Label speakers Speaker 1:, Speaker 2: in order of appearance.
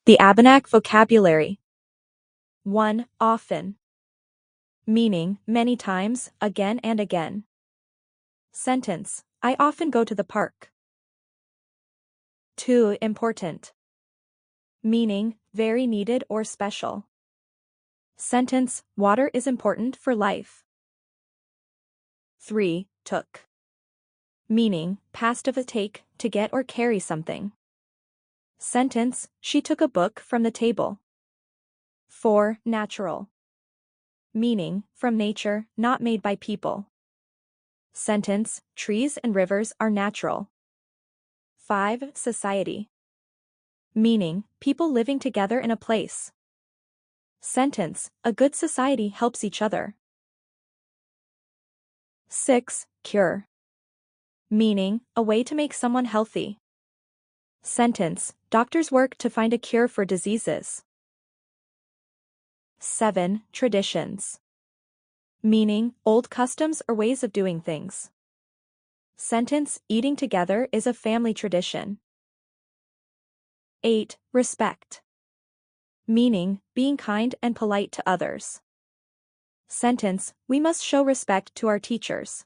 Speaker 1: The Abenaki Vocabulary. 1. Often. Meaning, many times, again and again. Sentence, I often go to the park. 2. Important. Meaning, very needed or special. Sentence, water is important for life. 3. Took. Meaning, past of a take, to get or carry something. Sentence, she took a book from the table. 4. Natural. Meaning, from nature, not made by people. Sentence, trees and rivers are natural. 5. Society. Meaning, people living together in a place. Sentence, a good society helps each other. 6. Cure. Meaning, a way to make someone healthy. Sentence, doctors work to find a cure for diseases. 7. Traditions. Meaning, old customs or ways of doing things. Sentence, eating together is a family tradition. 8. Respect. Meaning, being kind and polite to others. Sentence, we must show respect to our teachers.